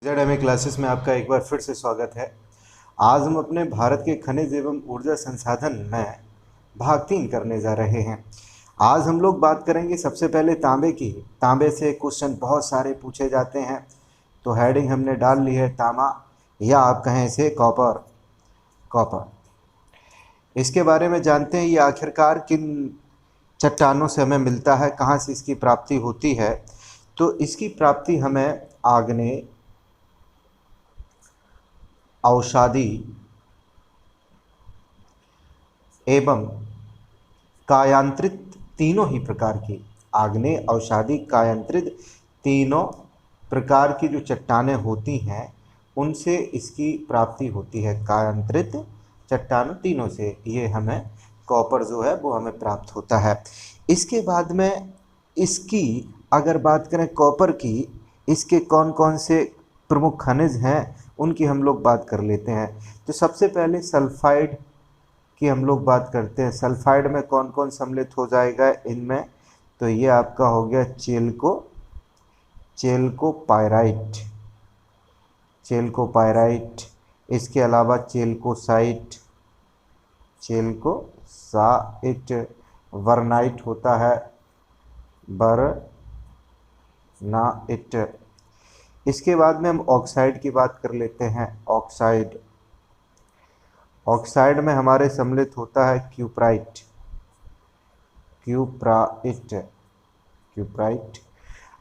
Z classes में आपका एक बार फिर से स्वागत है। आज हम अपने भारत के खनिज एवं ऊर्जा संसाधन में भाग 3 करने जा रहे हैं। आज हम लोग बात करेंगे सबसे पहले तांबे की। तांबे से क्वेश्चन बहुत सारे पूछे जाते हैं, तो हेडिंग हमने डाल ली है तांबा, या आप कहें इसे कॉपर। कॉपर इसके बारे में जानते हैं, ये आखिरकार किन चट्टानों से हमें मिलता है, कहाँ से इसकी प्राप्ति होती है। तो इसकी प्राप्ति हमें आग्नेय, औषधि एवं कायांतरित, तीनों ही प्रकार की आग्नेय, औषधि, कायांतरित, तीनों प्रकार की जो चट्टानें होती हैं उनसे इसकी प्राप्ति होती है। कायांतरित चट्टानों तीनों से ये हमें कॉपर जो है वो हमें प्राप्त होता है। इसके बाद में इसकी अगर बात करें कॉपर की, इसके कौन कौन से प्रमुख खनिज हैं उनकी हम लोग बात कर लेते हैं। तो सबसे पहले सल्फाइड की हम लोग बात करते हैं। सल्फाइड में कौन कौन सम्मिलित हो जाएगा इनमें, तो ये आपका हो गया चेल्कोपाइराइट। चेल्कोपाइराइट, इसके अलावा चेल्कोसाइट, चेल्कोसाइट, वर्नाइट होता है, वर्नाइट। इसके बाद में हम ऑक्साइड की बात कर लेते हैं। ऑक्साइड, ऑक्साइड में हमारे सम्मिलित होता है क्यूप्राइट। Cuprite, cuprite.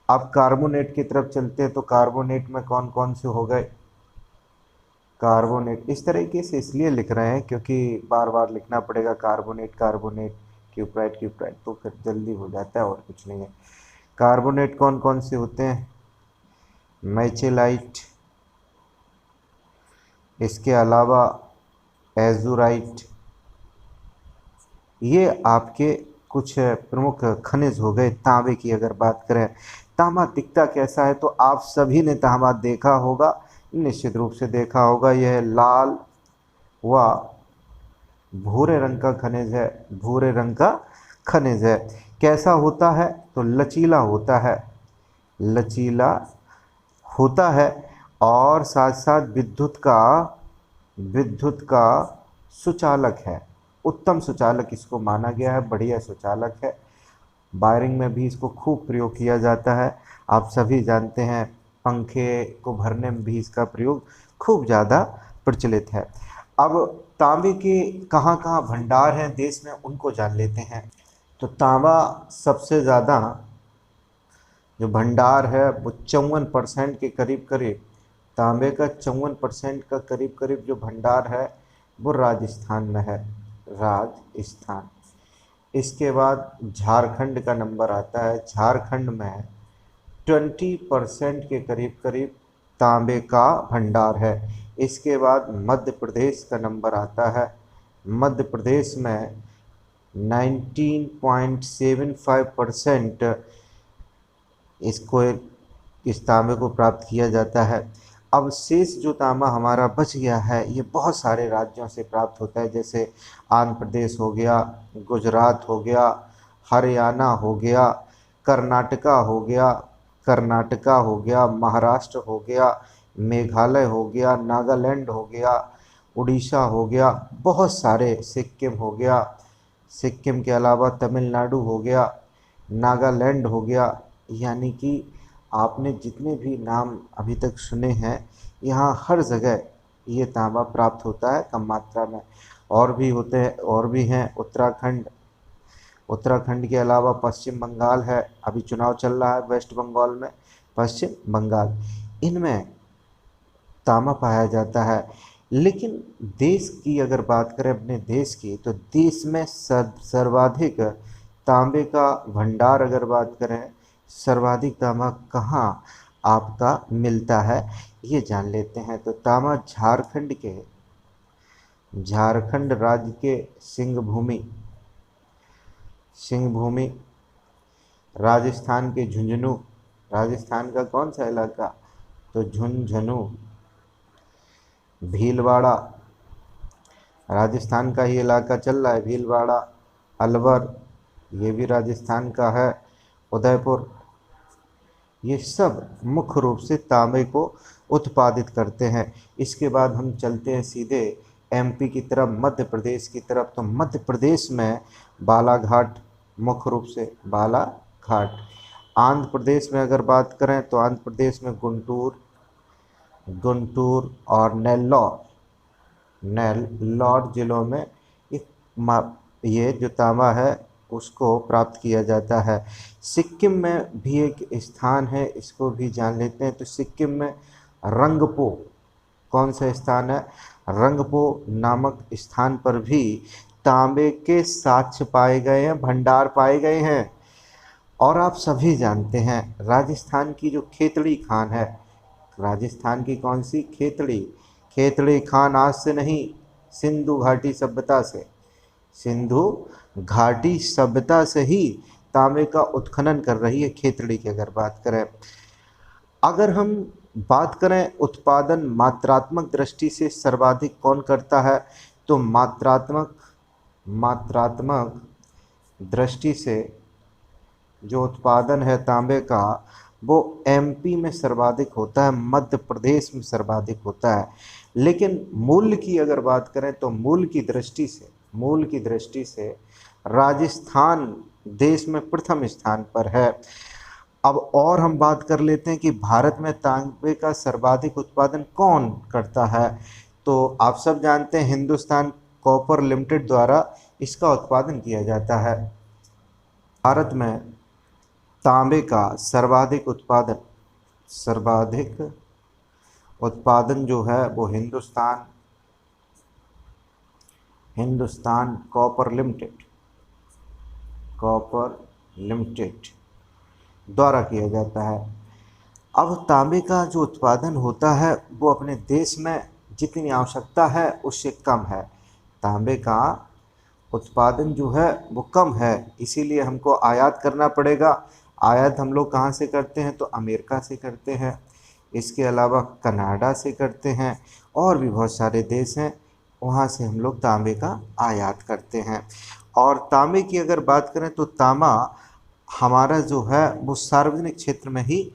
अब कार्बोनेट की तरफ चलते हैं, तो कार्बोनेट में कौन कौन से हो गए। कार्बोनेट इस तरीके से इसलिए लिख रहे हैं क्योंकि बार बार लिखना पड़ेगा, कार्बोनेट कार्बोनेट, क्यूप्राइट क्यूप्राइट, तो फिर जल्दी हो जाता है और कुछ नहीं है। कार्बोनेट कौन कौन से होते हैं, मैचेलाइट, इसके अलावा एजुराइट। ये आपके कुछ प्रमुख खनिज हो गए। तांबे की अगर बात करें, तांबा दिखता कैसा है, तो आप सभी ने तांबा देखा होगा, निश्चित रूप से देखा होगा। यह लाल व भूरे रंग का खनिज है। भूरे रंग का खनिज है। कैसा होता है, तो लचीला होता है, लचीला होता है, और साथ साथ विद्युत का सुचालक है। उत्तम सुचालक इसको माना गया है, बढ़िया सुचालक है। वायरिंग में भी इसको खूब प्रयोग किया जाता है। आप सभी जानते हैं, पंखे को भरने में भी इसका प्रयोग खूब ज़्यादा प्रचलित है। अब तांबे के कहाँ कहाँ भंडार हैं देश में, उनको जान लेते हैं। तो तांबा सबसे ज़्यादा जो भंडार है वो 54% के करीब करीब, तांबे का 54% का करीब करीब जो भंडार है वो राजस्थान में है, राजस्थान। इसके बाद झारखंड का नंबर आता है। झारखंड में 20% के करीब करीब तांबे का भंडार है। इसके बाद मध्य प्रदेश का नंबर आता है। मध्य प्रदेश में 19.75% इसको इस तांबे को प्राप्त किया जाता है। अब शेष जो तांबा हमारा बच गया है, ये बहुत सारे राज्यों से प्राप्त होता है, जैसे आंध्र प्रदेश हो गया, गुजरात हो गया, हरियाणा हो गया, कर्नाटका हो गया, महाराष्ट्र हो गया, मेघालय हो गया, नागालैंड हो गया, उड़ीसा हो गया, बहुत सारे, सिक्किम हो गया, सिक्किम के अलावा तमिलनाडु हो गया, नागालैंड हो गया। यानी कि आपने जितने भी नाम अभी तक सुने हैं, यहाँ हर जगह ये तांबा प्राप्त होता है कम मात्रा में। और भी होते हैं, और भी हैं उत्तराखंड। उत्तराखंड के अलावा पश्चिम बंगाल है, अभी चुनाव चल रहा है वेस्ट बंगाल में, पश्चिम बंगाल, इनमें तांबा पाया जाता है। लेकिन देश की अगर बात करें, अपने देश की, तो देश में सर्वाधिक तांबे का भंडार अगर बात करें, सर्वाधिक तांबा कहाँ आपका मिलता है, ये जान लेते हैं। तो तांबा झारखंड राज्य के सिंहभूमि, राजस्थान के झुंझुनू, राजस्थान का कौन सा इलाका, तो झुंझुनू, भीलवाड़ा, राजस्थान का ही इलाका चल रहा है, भीलवाड़ा, अलवर, ये भी राजस्थान का है, उदयपुर, ये सब मुख्य रूप से तांबे को उत्पादित करते हैं। इसके बाद हम चलते हैं सीधे एमपी की तरफ, मध्य प्रदेश की तरफ। तो मध्य प्रदेश में बालाघाट, मुख्य रूप से बालाघाट। आंध्र प्रदेश में अगर बात करें तो आंध्र प्रदेश में गुंटूर, गुंटूर और नेल्लौर जिलों में ये जो तांबा है उसको प्राप्त किया जाता है। सिक्किम में भी एक स्थान है, इसको भी जान लेते हैं। तो सिक्किम में रंगपो, कौन सा स्थान है? रंगपो नामक स्थान पर भी तांबे के साक्ष्य पाए गए हैं, भंडार पाए गए हैं। और आप सभी जानते हैं राजस्थान की जो खेतड़ी खान है, राजस्थान की कौन सी? खेतड़ी। खेतड़ी खान आज से नहीं, सिंधु घाटी सभ्यता से, सिंधु घाटी सभ्यता से ही तांबे का उत्खनन कर रही है खेतड़ी की अगर बात करें। अगर हम बात करें उत्पादन मात्रात्मक दृष्टि से सर्वाधिक कौन करता है, तो मात्रात्मक दृष्टि से जो उत्पादन है तांबे का वो एमपी में सर्वाधिक होता है, मध्य प्रदेश में सर्वाधिक होता है। लेकिन मूल्य की अगर बात करें तो मूल्य की दृष्टि से राजस्थान देश में प्रथम स्थान पर है। अब और हम बात कर लेते हैं कि भारत में तांबे का सर्वाधिक उत्पादन कौन करता है। तो आप सब जानते हैं हिंदुस्तान कॉपर लिमिटेड द्वारा इसका उत्पादन किया जाता है। भारत में तांबे का सर्वाधिक उत्पादन जो है वो हिंदुस्तान कॉपर लिमिटेड द्वारा किया जाता है। अब तांबे का जो उत्पादन होता है वो अपने देश में जितनी आवश्यकता है उससे कम है। तांबे का उत्पादन जो है वो कम है, इसीलिए हमको आयात करना पड़ेगा। आयात हम लोग कहाँ से करते हैं? तो अमेरिका से करते हैं, इसके अलावा कनाडा से करते हैं, और भी बहुत सारे देश हैं वहाँ से हम लोग तांबे का आयात करते हैं। और तांबे की अगर बात करें तो तांबा हमारा जो है वो सार्वजनिक क्षेत्र में ही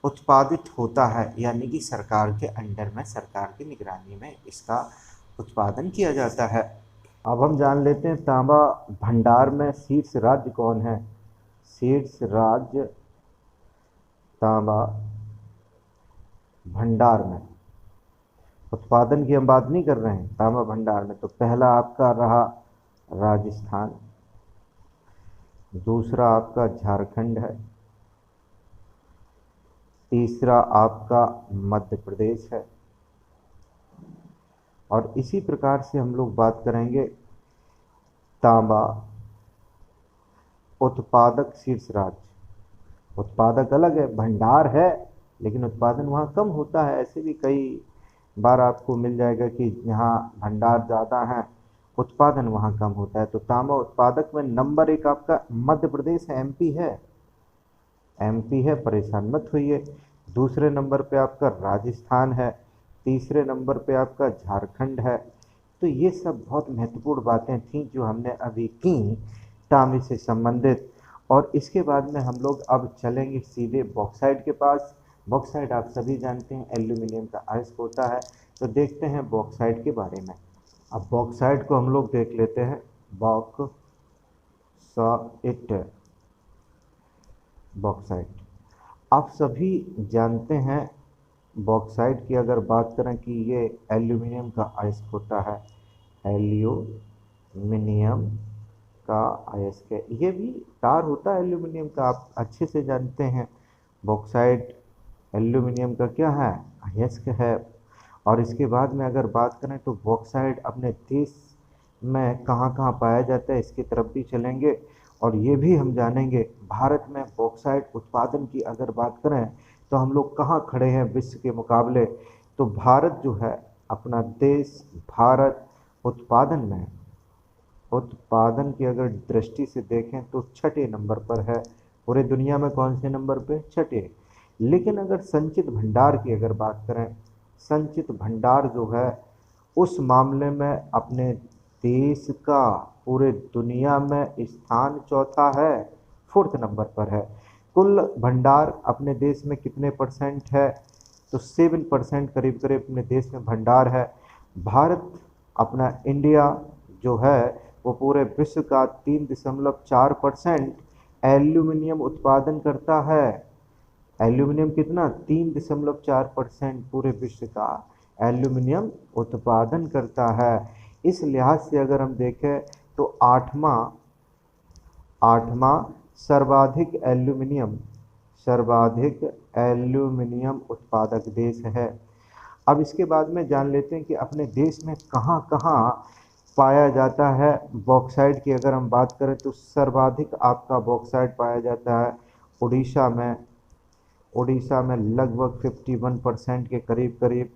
उत्पादित होता है, यानी कि सरकार के अंडर में, सरकार की निगरानी में इसका उत्पादन किया जाता है। अब हम जान लेते हैं तांबा भंडार में शीर्ष राज्य कौन है। शीर्ष राज्य तांबा भंडार में, उत्पादन की हम बात नहीं कर रहे हैं, तांबा भंडार में। तो पहला आपका रहा राजस्थान, दूसरा आपका झारखंड है, तीसरा आपका मध्य प्रदेश है, और इसी प्रकार से हम लोग बात करेंगे तांबा उत्पादक शीर्ष राज्य। उत्पादक अलग है, भंडार है, लेकिन उत्पादन वहाँ कम होता है। ऐसे भी कई बार आपको मिल जाएगा कि यहाँ भंडार ज़्यादा है, उत्पादन वहाँ कम होता है। तो तांबा उत्पादक में नंबर 1 आपका मध्य प्रदेश है, एमपी है, परेशान मत होइए। दूसरे नंबर पे आपका राजस्थान है, तीसरे नंबर पे आपका झारखंड है। तो ये सब बहुत महत्वपूर्ण बातें थीं जो हमने अभी की तांबे से संबंधित। और इसके बाद में हम लोग अब चलेंगे सीधे बॉक्साइट के पास। बॉक्साइट आप सभी जानते हैं एल्यूमिनियम का अयस्क होता है। तो देखते हैं बॉक्साइट के बारे में। अब बॉक्साइट को हम लोग देख लेते हैं। बॉक्साइट आप सभी जानते हैं, बॉक्साइट की अगर बात करें कि ये एल्यूमिनियम का अयस्क होता है, एल्यूमिनियम का अयस्क है। ये भी तार होता है एल्यूमिनियम का, आप अच्छे से जानते हैं। बॉक्साइट एल्यूमिनियम का क्या है? अयस्क है। और इसके बाद में अगर बात करें तो बॉक्साइट अपने देश में कहाँ कहाँ पाया जाता है, इसकी तरफ भी चलेंगे। और ये भी हम जानेंगे भारत में बॉक्साइट उत्पादन की अगर बात करें तो हम लोग कहाँ खड़े हैं विश्व के मुकाबले। तो भारत जो है, अपना देश भारत उत्पादन की अगर दृष्टि से देखें तो छठे नंबर पर है। पूरे दुनिया में कौन से नंबर पे? छठे। लेकिन अगर संचित भंडार की अगर बात करें, संचित भंडार जो है उस मामले में अपने देश का पूरे दुनिया में स्थान चौथा है, 4th नंबर पर है। कुल भंडार अपने देश में कितने परसेंट है? तो 7% करीब करीब अपने देश में भंडार है। भारत अपना इंडिया जो है वो पूरे विश्व का 3.4% एल्यूमिनियम उत्पादन करता है। एल्यूमिनियम कितना? 3.4% पूरे विश्व का एल्यूमिनियम उत्पादन करता है। इस लिहाज से अगर हम देखें तो आठवां सर्वाधिक एल्यूमिनियम उत्पादक देश है। अब इसके बाद में जान लेते हैं कि अपने देश में कहाँ कहाँ पाया जाता है बॉक्साइट की। अगर हम बात करें तो सर्वाधिक आपका बॉक्साइट पाया जाता है उड़ीसा में लगभग 51% के करीब करीब।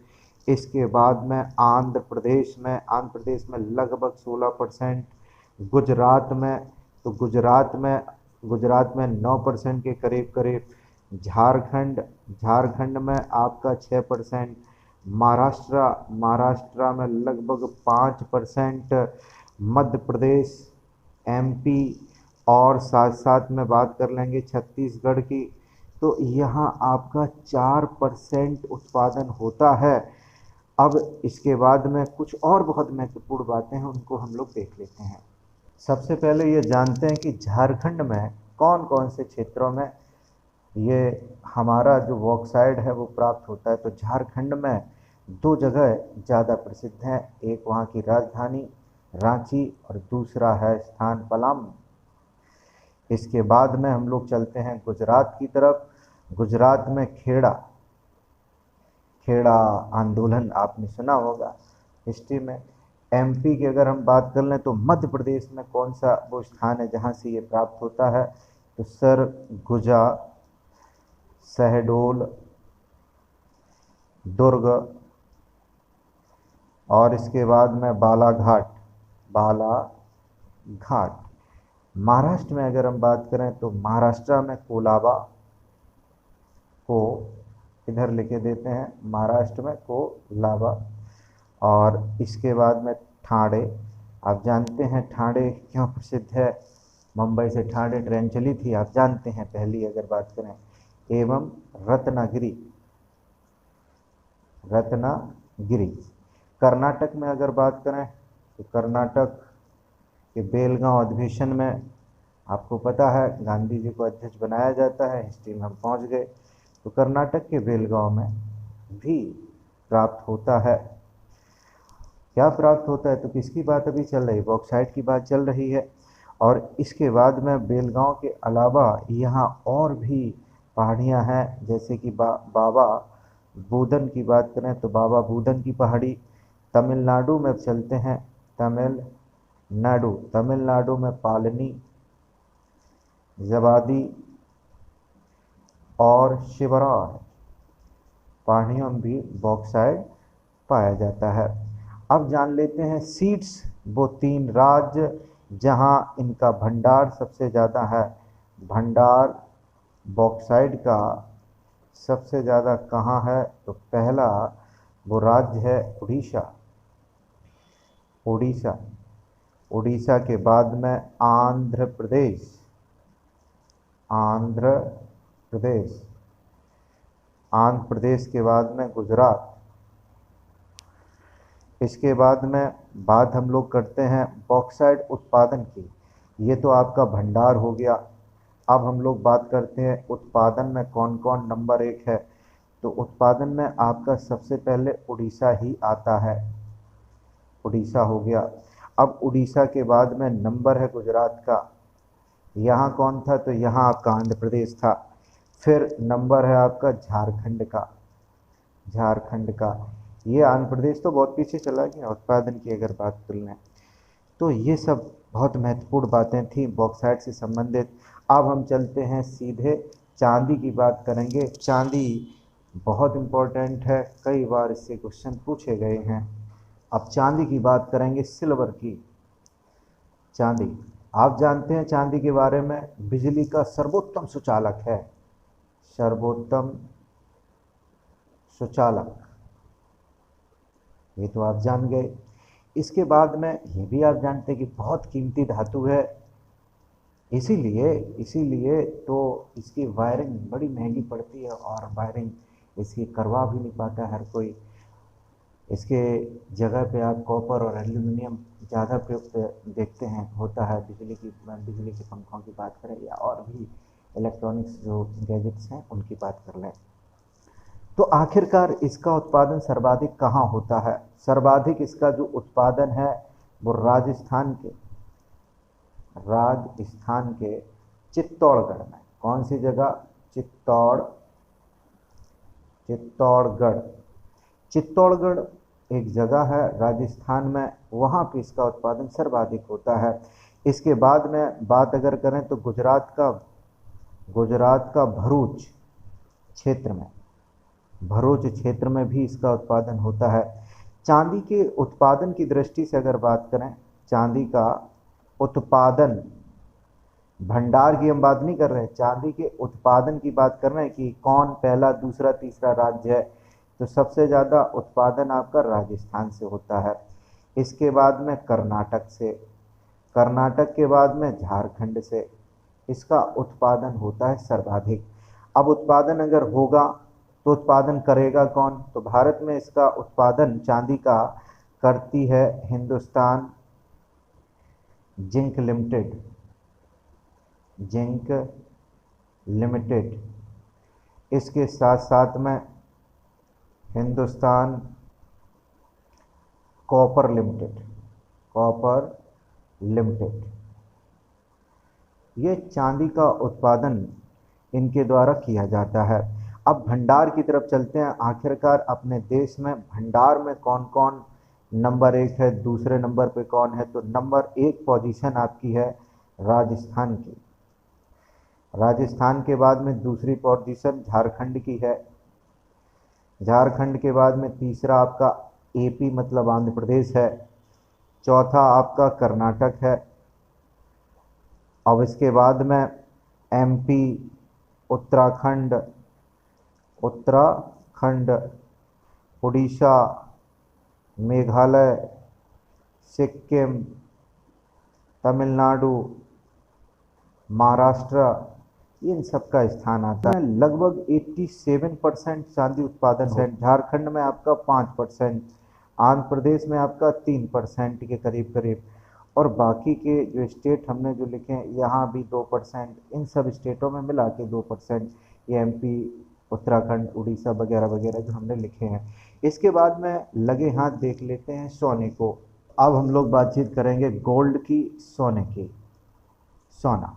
इसके बाद में आंध्र प्रदेश में लगभग 16%। गुजरात में, तो गुजरात में 9% के करीब करीब। झारखंड में आपका 6%। महाराष्ट्र में लगभग 5%। मध्य प्रदेश, एमपी और साथ साथ में बात कर लेंगे छत्तीसगढ़ की, तो यहाँ आपका 4% उत्पादन होता है। अब इसके बाद में कुछ और बहुत महत्वपूर्ण बातें हैं, उनको हम लोग देख लेते हैं। सबसे पहले ये जानते हैं कि झारखंड में कौन कौन से क्षेत्रों में ये हमारा जो बॉक्साइट है वो प्राप्त होता है। तो झारखंड में 2 जगह ज़्यादा प्रसिद्ध हैं, एक वहाँ की राजधानी रांची और दूसरा है स्थान पलामू। इसके बाद में हम लोग चलते हैं गुजरात की तरफ। गुजरात में खेड़ा आंदोलन आपने सुना होगा हिस्ट्री में। एमपी की अगर हम बात कर लें तो मध्य प्रदेश में कौन सा वो स्थान है जहाँ से ये प्राप्त होता है? तो सरगुजा, शहडोल, दुर्ग और इसके बाद में बालाघाट। महाराष्ट्र में अगर हम बात करें तो महाराष्ट्र में कोलाबा को इधर लिखे देते हैं, महाराष्ट्र में कोलाबा। और इसके बाद में ठाणे। आप जानते हैं ठाणे क्यों प्रसिद्ध है? मुंबई से ठाणे ट्रेन चली थी, आप जानते हैं पहली अगर बात करें। एवं रत्नागिरी। कर्नाटक में अगर बात करें तो कर्नाटक के बेलगांव अधिवेशन में आपको पता है गांधी जी को अध्यक्ष बनाया जाता है, हिस्ट्री में हम पहुंच गए। तो कर्नाटक के बेलगांव में भी प्राप्त होता है। क्या प्राप्त होता है? तो किसकी बात अभी चल रही है? बॉक्साइट की बात चल रही है। और इसके बाद में बेलगांव के अलावा यहाँ और भी पहाड़ियाँ हैं, जैसे कि बाबा बूदन की बात करें तो बाबा बूदन की पहाड़ी। तमिलनाडु में चलते हैं, तमिलनाडु में पालनी, जवादी और शिवरार पहाड़ियों में भी बॉक्साइट पाया जाता है। अब जान लेते हैं सीड्स, वो 3 राज्य जहां इनका भंडार सबसे ज़्यादा है। भंडार बॉक्साइट का सबसे ज़्यादा कहाँ है? तो पहला वो राज्य है उड़ीसा के बाद में आंध्र प्रदेश, आंध्र प्रदेश के बाद में गुजरात। इसके बाद में बात हम लोग करते हैं बॉक्साइट उत्पादन की। ये तो आपका भंडार हो गया। अब हम लोग बात करते हैं उत्पादन में कौन कौन नंबर 1 है। तो उत्पादन में आपका सबसे पहले उड़ीसा ही आता है, उड़ीसा हो गया। अब उड़ीसा के बाद में नंबर है गुजरात का। यहाँ कौन था? तो यहाँ आपका आंध्र प्रदेश था। फिर नंबर है आपका झारखंड का। ये आंध्र प्रदेश तो बहुत पीछे चला गया उत्पादन की अगर बात कर लें। तो ये सब बहुत महत्वपूर्ण बातें थी बॉक्साइट से संबंधित। अब हम चलते हैं सीधे चांदी की बात करेंगे। चांदी बहुत इम्पोर्टेंट है, कई बार इससे क्वेश्चन पूछे गए हैं। अब चांदी की बात करेंगे, सिल्वर की। चांदी आप जानते हैं चांदी के बारे में, बिजली का सर्वोत्तम सुचालक है, सर्वोत्तम सुचालक, ये तो आप जान गए। इसके बाद में ये भी आप जानते हैं कि बहुत कीमती धातु है, इसीलिए इसीलिए तो इसकी वायरिंग बड़ी महंगी पड़ती है, और वायरिंग इसकी करवा भी नहीं पाता हर कोई। इसके जगह पे आप कॉपर और एल्यूमिनियम ज़्यादा प्रयुक्त देखते हैं होता है। बिजली के पंखों की बात करें या और भी इलेक्ट्रॉनिक्स जो गैजेट्स हैं उनकी बात कर लें, तो आखिरकार इसका उत्पादन सर्वाधिक कहाँ होता है? सर्वाधिक इसका जो उत्पादन है वो राजस्थान के चित्तौड़गढ़ में। कौन सी जगह? चित्तौड़गढ़। चित्तौड़गढ़ एक जगह है राजस्थान में, वहाँ पे इसका उत्पादन सर्वाधिक होता है। इसके बाद में बात अगर करें तो गुजरात का भरूच क्षेत्र में भी इसका उत्पादन होता है। चांदी के उत्पादन की दृष्टि से अगर बात करें, चांदी का उत्पादन, भंडार की हम बात नहीं कर रहे हैं, चांदी के उत्पादन की बात कर रहे हैं कि कौन पहला, दूसरा, तीसरा राज्य है, तो सबसे ज़्यादा उत्पादन आपका राजस्थान से होता है। इसके बाद में कर्नाटक के बाद में झारखंड से इसका उत्पादन होता है सर्वाधिक। अब उत्पादन अगर होगा तो उत्पादन करेगा कौन? तो भारत में इसका उत्पादन चांदी का करती है हिंदुस्तान जिंक लिमिटेड। इसके साथ साथ में हिंदुस्तान कॉपर लिमिटेड। ये चांदी का उत्पादन इनके द्वारा किया जाता है। अब भंडार की तरफ चलते हैं। आखिरकार अपने देश में भंडार में कौन कौन नंबर 1 है, दूसरे नंबर पे कौन है? तो नंबर 1 पोजीशन आपकी है राजस्थान की। राजस्थान के बाद में दूसरी पोजीशन झारखंड की है। झारखंड के बाद में तीसरा आपका एपी मतलब आंध्र प्रदेश है। चौथा आपका कर्नाटक है। अब इसके बाद में एमपी, उत्तराखंड, उड़ीसा, मेघालय, सिक्किम, तमिलनाडु, महाराष्ट्र, इन सब का स्थान आता है। लगभग 87% चांदी उत्पादन है। झारखंड में आपका 5%, आंध्र प्रदेश में आपका 3% के करीब करीब, और बाकी के जो स्टेट हमने जो लिखे हैं यहाँ भी 2%, इन सब स्टेटों में मिला के 2%, ये एमपी, उत्तराखंड, उड़ीसा वगैरह वगैरह जो हमने लिखे हैं। इसके बाद में लगे हाथ देख लेते हैं सोने को। अब हम लोग बातचीत करेंगे गोल्ड की, सोने की। सोना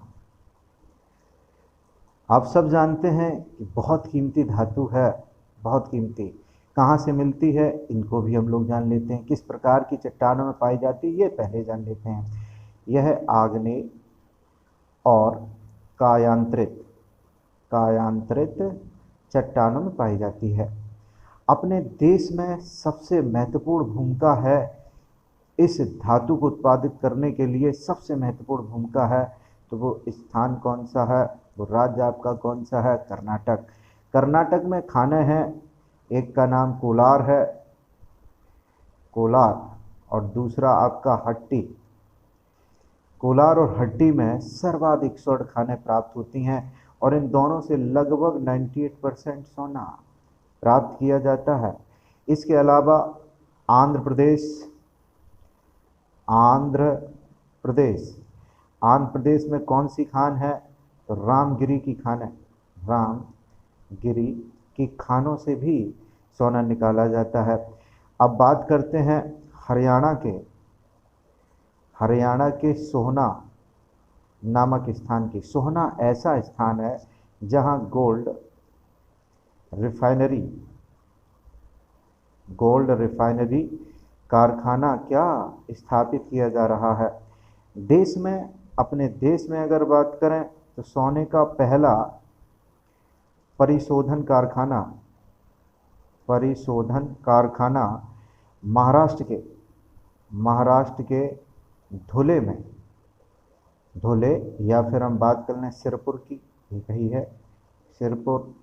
आप सब जानते हैं कि बहुत कीमती धातु है, बहुत कीमती। कहाँ से मिलती है इनको भी हम लोग जान लेते हैं। किस प्रकार की चट्टानों में पाई जाती है ये पहले जान लेते हैं। यह आग्नेय और कायांतरित चट्टानों में पाई जाती है। अपने देश में सबसे महत्वपूर्ण भूमिका है इस धातु को उत्पादित करने के लिए, सबसे महत्वपूर्ण भूमिका है, तो वो स्थान कौन सा है? वो राज्य आपका कौन सा है? कर्नाटक। कर्नाटक में खाने हैं, एक का नाम कोलार है, और दूसरा आपका हट्टी। कोलार और हट्टी में सर्वाधिक स्वर्ण खाने प्राप्त होती हैं, और इन दोनों से लगभग 98% सोना प्राप्त किया जाता है। इसके अलावा आंध्र प्रदेश में कौन सी खान है? तो रामगिरी की खान है। रामगिरी की खानों से भी सोना निकाला जाता है। अब बात करते हैं हरियाणा के सोहना नामक स्थान की। सोहना ऐसा स्थान है जहां गोल्ड रिफाइनरी कारखाना क्या स्थापित किया जा रहा है। अपने देश में अगर बात करें तो सोने का पहला परिशोधन कारखाना महाराष्ट्र के धुले या फिर हम बात कर लें सिरपुर की, यही है, सिरपुर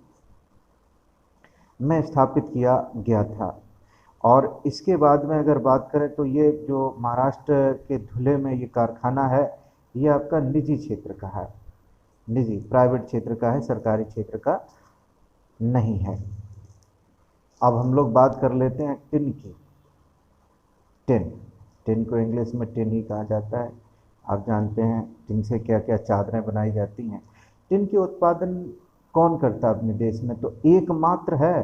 में स्थापित किया गया था। और इसके बाद में अगर बात करें तो ये जो महाराष्ट्र के धुले में ये कारखाना है, ये आपका निजी क्षेत्र का है, निजी प्राइवेट क्षेत्र का है, सरकारी क्षेत्र का नहीं है। अब हम लोग बात कर लेते हैं टिन की। टिन, टिन को इंग्लिश में टिन ही कहा जाता है। आप जानते हैं टिन से क्या क्या चादरें बनाई जाती हैं। टिन के उत्पादन कौन करता है अपने देश में? तो एकमात्र है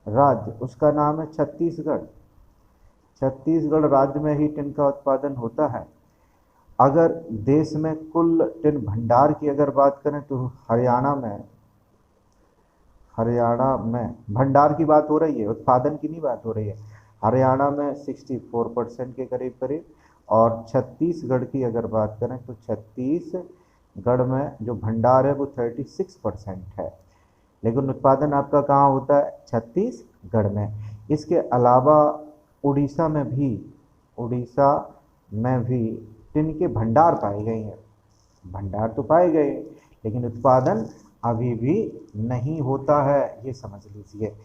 राज्य, उसका नाम है छत्तीसगढ़। छत्तीसगढ़ राज्य में ही टिन का उत्पादन होता है। अगर देश में कुल टिन भंडार की अगर बात करें तो हरियाणा में भंडार की बात हो रही है, उत्पादन की नहीं बात हो रही है। हरियाणा में 64% के करीब करीब, और छत्तीसगढ़ की अगर बात करें तो छत्तीसगढ़ में जो भंडार है वो 36% है। लेकिन उत्पादन आपका कहाँ होता है? छत्तीसगढ़ में। इसके अलावा उड़ीसा में भी टिन के भंडार पाए गए हैं। भंडार तो पाए गए लेकिन उत्पादन अभी भी नहीं होता है, ये समझ लीजिए।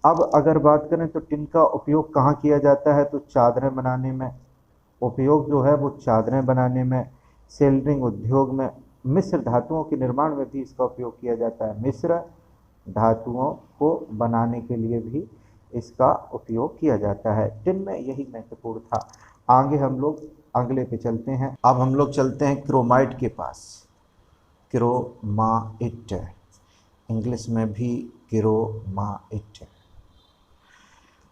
अब अगर बात करें तो टिन का उपयोग कहाँ किया जाता है? तो चादरें बनाने में उपयोग जो है वो चादरें बनाने में, सेल्टरिंग उद्योग में, मिश्र धातुओं के निर्माण में भी इसका उपयोग किया जाता है। मिश्र धातुओं को बनाने के लिए भी इसका उपयोग किया जाता है। टिन में यही महत्वपूर्ण था। आगे हम लोग अगले पे चलते हैं। अब हम लोग चलते हैं क्रोमाइट के पास। क्रोमाइट, इंग्लिश में भी क्रोमाइट।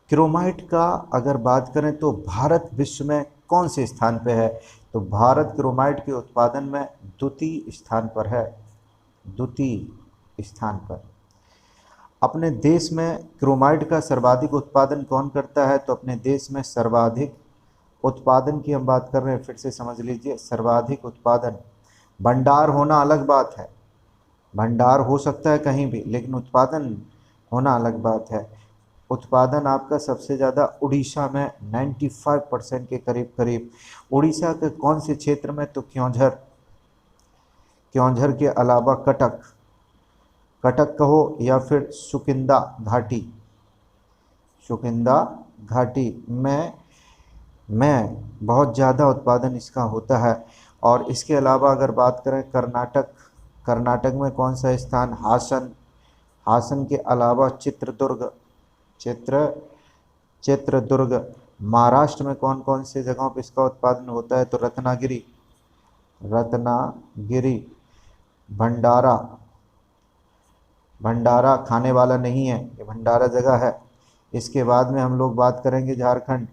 क्रोमाइट का अगर बात करें तो भारत विश्व में कौन से स्थान पे है? तो भारत क्रोमाइट के उत्पादन में द्वितीय स्थान पर है, द्वितीय स्थान पर। अपने देश में क्रोमाइट का सर्वाधिक उत्पादन कौन करता है? तो अपने देश में सर्वाधिक उत्पादन की हम बात कर रहे हैं, फिर से समझ लीजिए, सर्वाधिक उत्पादन। भंडार होना अलग बात है, भंडार हो सकता है कहीं भी, लेकिन उत्पादन होना अलग बात है। उत्पादन आपका सबसे ज़्यादा उड़ीसा में 95% के करीब करीब। उड़ीसा के कौन से क्षेत्र में? तो क्योंझर, क्योंझर के अलावा कटक, कटक कहो या फिर सुकिंदा घाटी, सुकिंदा घाटी में बहुत ज़्यादा उत्पादन इसका होता है। और इसके अलावा अगर बात करें कर्नाटक, कर्नाटक में कौन सा स्थान? हासन, हासन के अलावा चित्रदुर्ग, चित्रदुर्ग। महाराष्ट्र में कौन कौन से जगहों पर इसका उत्पादन होता है? तो रत्नागिरी, रत्नागिरी। भंडारा, भंडारा खाने वाला नहीं है, ये भंडारा जगह है। इसके बाद में हम लोग बात करेंगे झारखंड।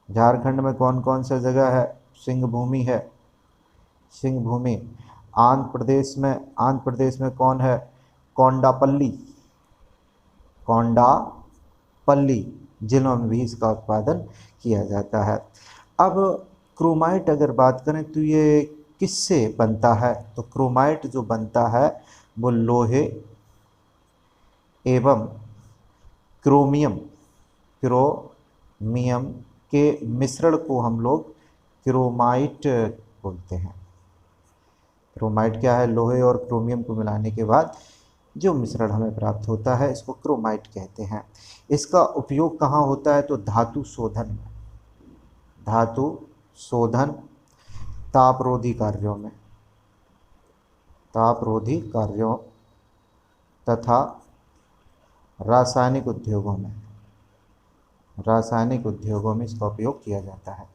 झारखंड में कौन कौन सा जगह है? सिंहभूमि है, सिंहभूमि। आंध्र प्रदेश में कौन है? कोंडापल्ली, कोंडापल्ली जिलों में भी इसका उत्पादन किया जाता है। अब क्रोमाइट अगर बात करें तो ये किससे बनता है? तो क्रोमाइट जो बनता है वो लोहे एवं क्रोमियम, क्रोमियम के मिश्रण को हम लोग क्रोमाइट बोलते हैं। क्रोमाइट क्या है? लोहे और क्रोमियम को मिलाने के बाद जो मिश्रण हमें प्राप्त होता है इसको क्रोमाइट कहते हैं। इसका उपयोग कहाँ होता है? तो धातु शोधन में, धातु शोधन, तापरोधी कार्यों में, तापरोधी कार्यों तथा रासायनिक उद्योगों में, रासायनिक उद्योगों में इसका उपयोग किया जाता है।